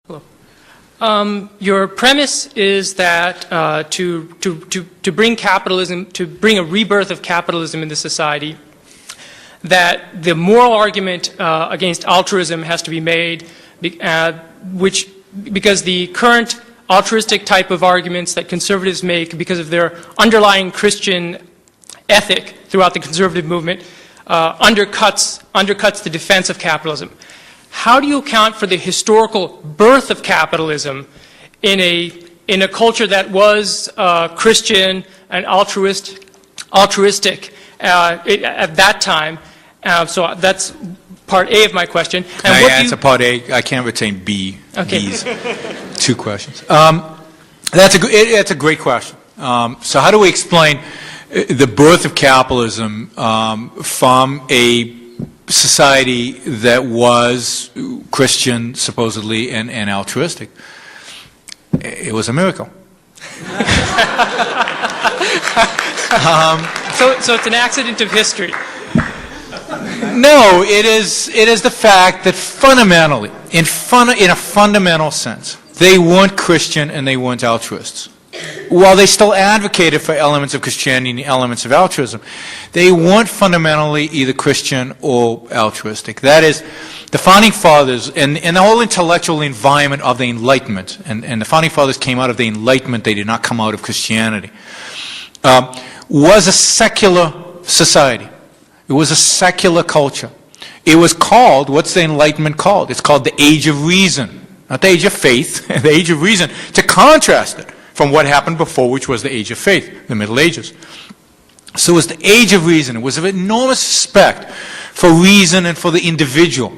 Hello. Your premise is that to bring capitalism, to bring a rebirth of capitalism into society, that the moral argument against altruism has to be made, because the current altruistic type of arguments that conservatives make, because of their underlying Christian ethic throughout the conservative movement, undercuts the defense of capitalism. How do you account for the historical birth of capitalism in a culture that was Christian and altruistic at that time? So that's part A of my question. Can I answer part A? I can't retain B. Okay. B's. Two questions. That's a great question. So how do we explain the birth of capitalism from a society that was Christian, supposedly, and altruistic? It was a miracle. So it's an accident of history. No, it is the fact that fundamentally, in a fundamental sense, they weren't Christian and they weren't altruists. While they still advocated for elements of Christianity and elements of altruism, they weren't fundamentally either Christian or altruistic. That is, the Founding Fathers and the whole intellectual environment of the Enlightenment, and the Founding Fathers came out of the Enlightenment, they did not come out of Christianity, was a secular society. It was a secular culture. It was called, what's the Enlightenment called? It's called the Age of Reason. Not the Age of Faith, the Age of Reason, to contrast it from what happened before, which was the Age of Faith, the Middle Ages. So it was the Age of Reason. It was of enormous respect for reason and for the individual,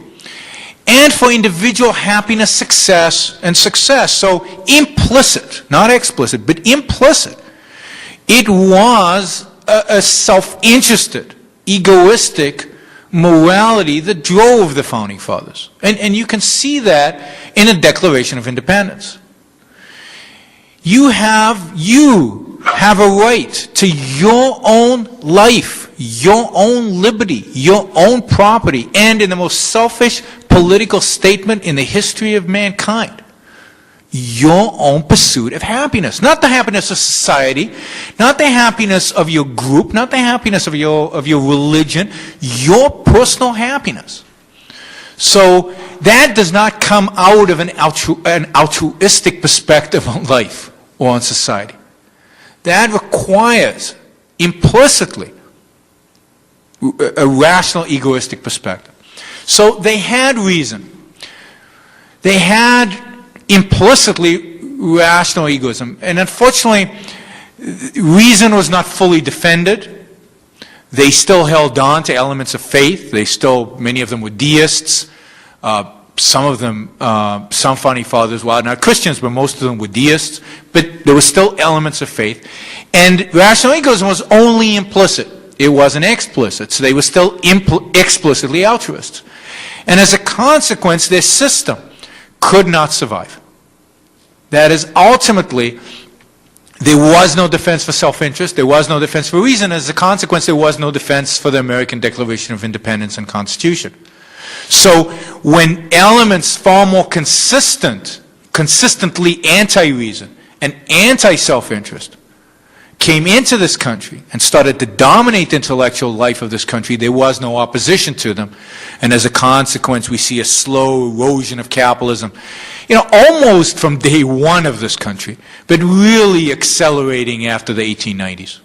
and for individual happiness, success, and success. So implicit, not explicit, but implicit, it was a self-interested, egoistic morality that drove the Founding Fathers. And you can see that in the Declaration of Independence. You have a right to your own life, your own liberty, your own property, and in the most selfish political statement in the history of mankind, your own pursuit of happiness. Not the happiness of society, not the happiness of your group, not the happiness of your religion, your personal happiness. So that does not come out of an altruistic perspective on life or on society. That requires implicitly a rational, egoistic perspective. So they had reason. They had implicitly rational egoism. And unfortunately, reason was not fully defended. They still held on to elements of faith. Many of them were deists. Some of them, some Founding Fathers, well, not Christians, but most of them were deists. But there were still elements of faith. And rational egoism was only implicit. It wasn't explicit. So they were still explicitly altruists. And as a consequence, their system could not survive. That is, ultimately, there was no defense for self-interest, there was no defense for reason. As a consequence, there was no defense for the American Declaration of Independence and Constitution. So when elements far more consistently anti-reason and anti-self-interest came into this country and started to dominate the intellectual life of this country, there was no opposition to them. And as a consequence, we see a slow erosion of capitalism, almost from day one of this country, but really accelerating after the 1890s.